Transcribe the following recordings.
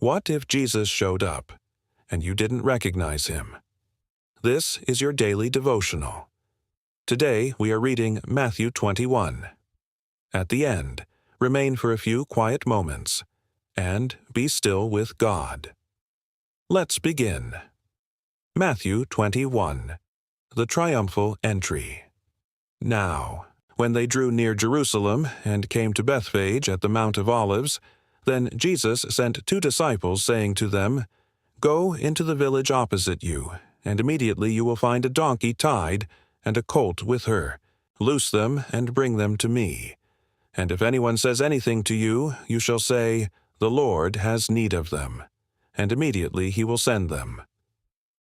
What if Jesus showed up, and you didn't recognize him? This is your daily devotional. Today we are reading Matthew 21. At the end, remain for a few quiet moments, and be still with God. Let's begin. Matthew 21. The triumphal entry. Now, when they drew near Jerusalem and came to Bethphage at the Mount of Olives, then Jesus sent 2 disciples, saying to them, "Go into the village opposite you, and immediately you will find a donkey tied, and a colt with her. Loose them and bring them to me. And if anyone says anything to you, you shall say, 'The Lord has need of them,' and immediately he will send them."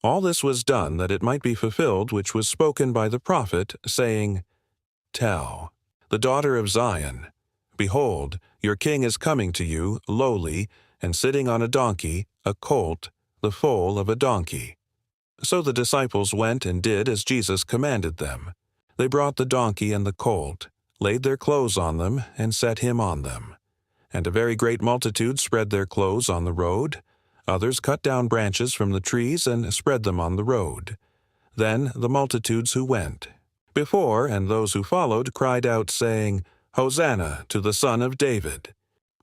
All this was done that it might be fulfilled which was spoken by the prophet, saying, "Tell the daughter of Zion, Behold, your king is coming to you, lowly, and sitting on a donkey, a colt, the foal of a donkey." So the disciples went and did as Jesus commanded them. They brought the donkey and the colt, laid their clothes on them, and set him on them. And a very great multitude spread their clothes on the road. Others cut down branches from the trees and spread them on the road. Then the multitudes who went before and those who followed cried out, saying, "Hosanna to the Son of David!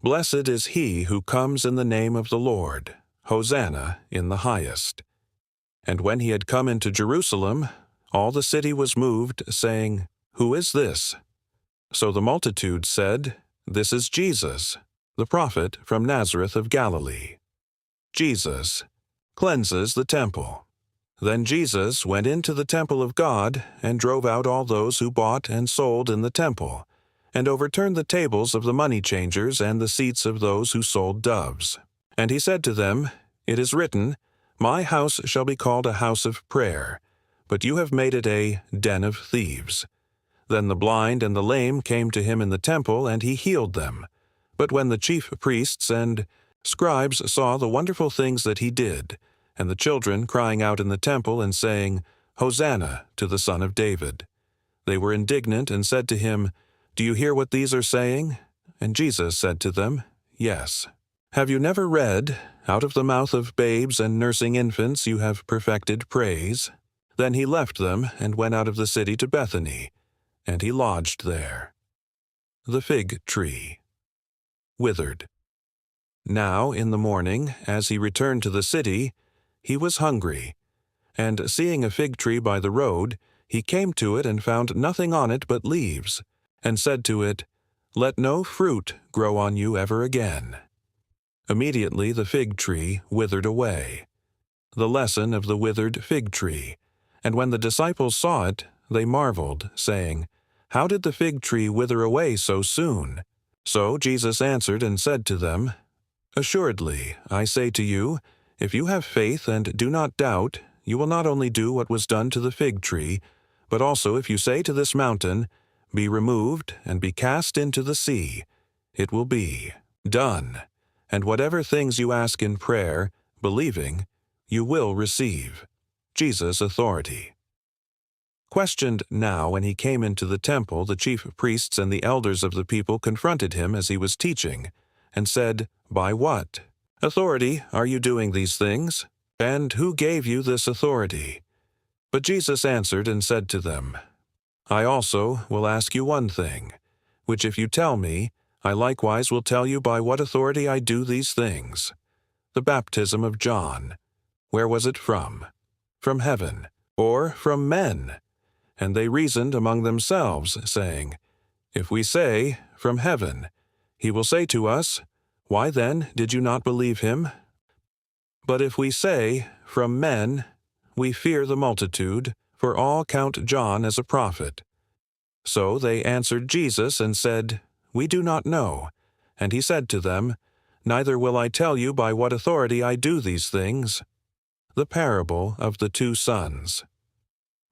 Blessed is he who comes in the name of the Lord! Hosanna in the highest!" And when he had come into Jerusalem, all the city was moved, saying, "Who is this?" So the multitude said, "This is Jesus, the prophet from Nazareth of Galilee." Jesus cleanses the temple. Then Jesus went into the temple of God and drove out all those who bought and sold in the temple, and overturned the tables of the money changers and the seats of those who sold doves. And he said to them, "It is written, 'My house shall be called a house of prayer,' but you have made it a den of thieves." Then the blind and the lame came to him in the temple, and he healed them. But when the chief priests and scribes saw the wonderful things that he did, and the children crying out in the temple and saying, "Hosanna to the Son of David," they were indignant and said to him, "Do you hear what these are saying?" And Jesus said to them, "Yes. Have you never read, 'Out of the mouth of babes and nursing infants you have perfected praise'?" Then he left them and went out of the city to Bethany, and he lodged there. The fig tree. Withered. Now in the morning, as he returned to the city, he was hungry. And seeing a fig tree by the road, he came to it and found nothing on it but leaves, and said to it, "Let no fruit grow on you ever again." Immediately the fig tree withered away. The lesson of the withered fig tree. And when the disciples saw it, they marveled, saying, "How did the fig tree wither away so soon?" So Jesus answered and said to them, "Assuredly, I say to you, if you have faith and do not doubt, you will not only do what was done to the fig tree, but also if you say to this mountain, 'Be removed and be cast into the sea,' it will be done. And whatever things you ask in prayer, believing, you will receive." Jesus' authority. Questioned now when he came into the temple, the chief priests and the elders of the people confronted him as he was teaching, and said, "By what authority are you doing these things? And who gave you this authority?" But Jesus answered and said to them, "I also will ask you one thing, which if you tell me, I likewise will tell you by what authority I do these things. The baptism of John, where was it from? From heaven, or from men?" And they reasoned among themselves, saying, "If we say, 'From heaven,' he will say to us, 'Why then did you not believe him?' But if we say, 'From men,' we fear the multitude, for all count John as a prophet." So they answered Jesus and said, "We do not know." And he said to them, "Neither will I tell you by what authority I do these things." The parable of the 2 sons.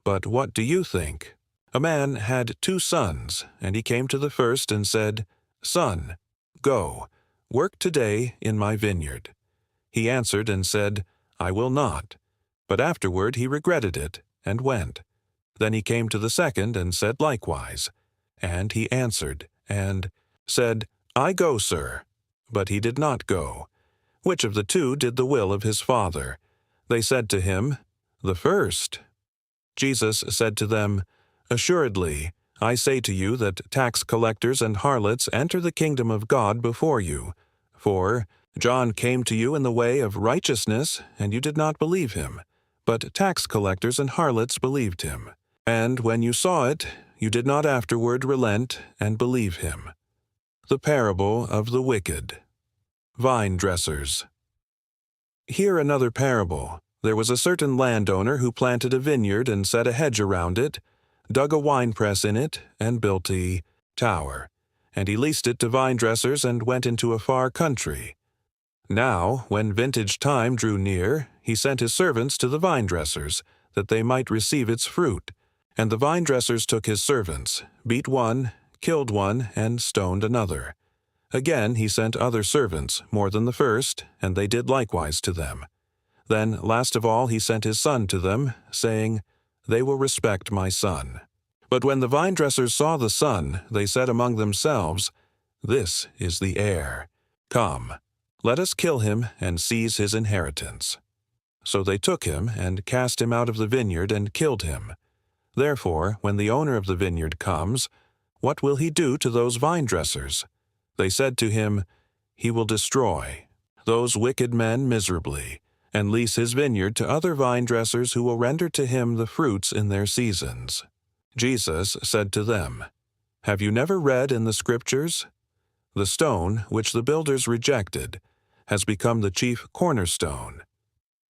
But what do you think? A man had 2 sons, and he came to the first and said, "Son, go, work today in my vineyard." He answered and said, "I will not." But afterward he regretted it, and went. Then he came to the second and said likewise. And he answered, and said, "I go, sir." But he did not go. Which of the two did the will of his father? They said to him, The first. Jesus said to them, Assuredly, I say to you that tax collectors and harlots enter the kingdom of God before you. For John came to you in the way of righteousness, and you did not believe him, but tax collectors and harlots believed him. And when you saw it, you did not afterward relent and believe him. The parable of the wicked. Vine dressers. Hear another parable. There was a certain landowner who planted a vineyard and set a hedge around it, dug a winepress in it, and built a tower. And he leased it to vine dressers and went into a far country. Now, when vintage time drew near, he sent his servants to the vine dressers, that they might receive its fruit. And the vine dressers took his servants, beat one, killed one, and stoned another. Again he sent other servants, more than the first, and they did likewise to them. Then, last of all, he sent his son to them, saying, They will respect my son. But when the vine dressers saw the son, they said among themselves, This is the heir. Come, let us kill him and seize his inheritance. So they took him and cast him out of the vineyard and killed him. Therefore, when the owner of the vineyard comes, what will he do to those vine dressers? They said to him, He will destroy those wicked men miserably, and lease his vineyard to other vine dressers who will render to him the fruits in their seasons. Jesus said to them, Have you never read in the Scriptures? The stone which the builders rejected has become the chief cornerstone.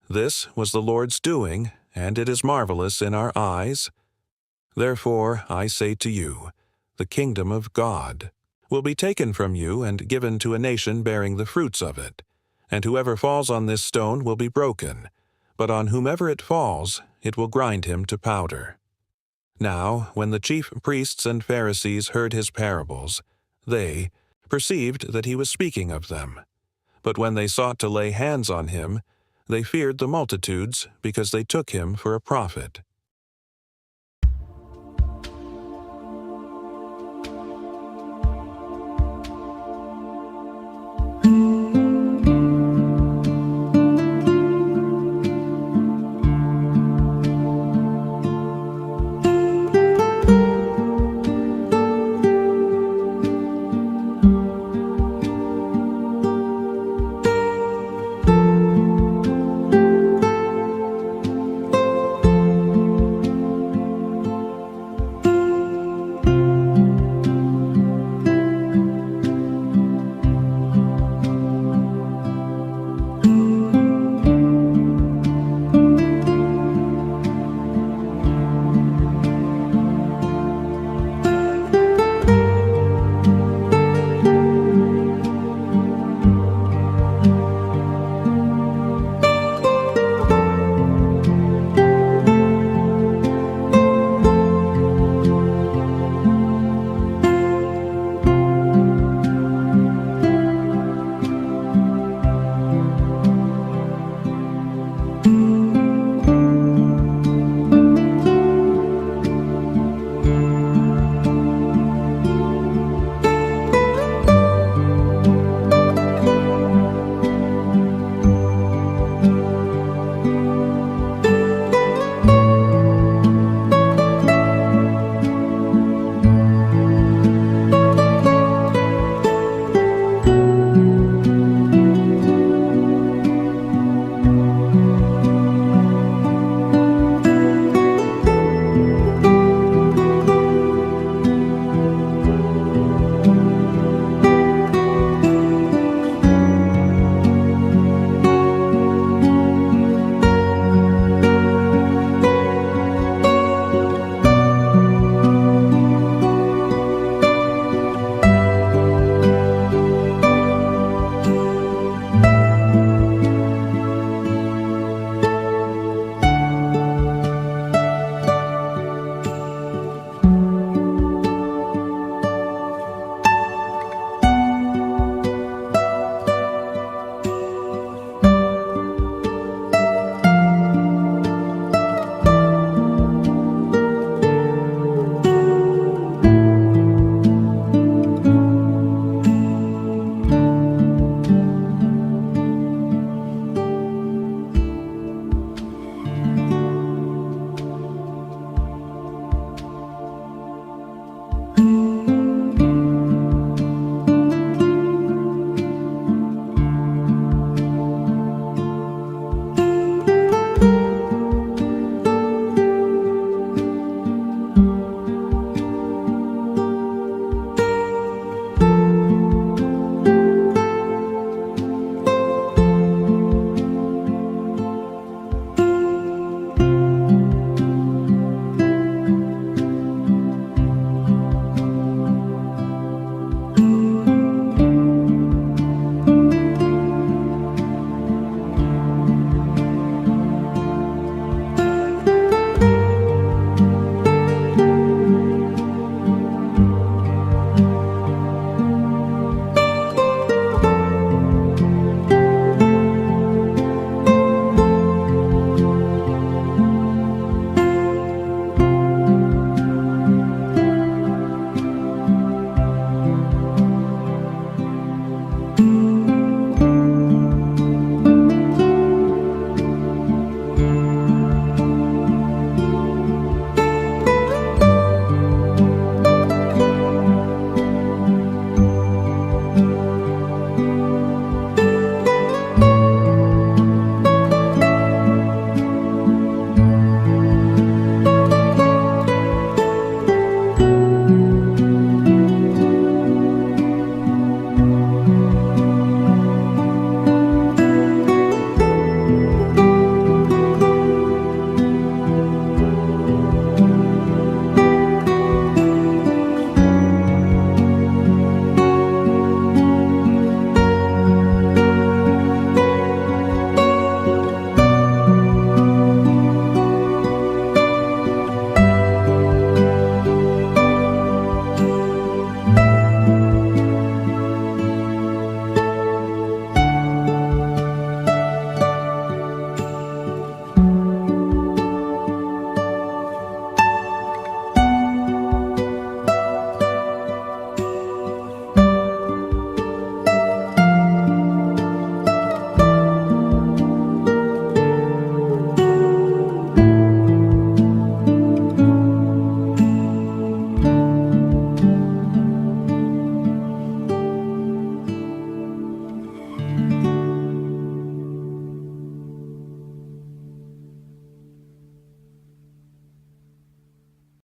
This was the Lord's doing, and it is marvelous in our eyes. Therefore I say to you, the kingdom of God will be taken from you and given to a nation bearing the fruits of it. And whoever falls on this stone will be broken, but on whomever it falls, it will grind him to powder. Now, when the chief priests and Pharisees heard his parables, they perceived that he was speaking of them. But when they sought to lay hands on him, they feared the multitudes, because they took him for a prophet.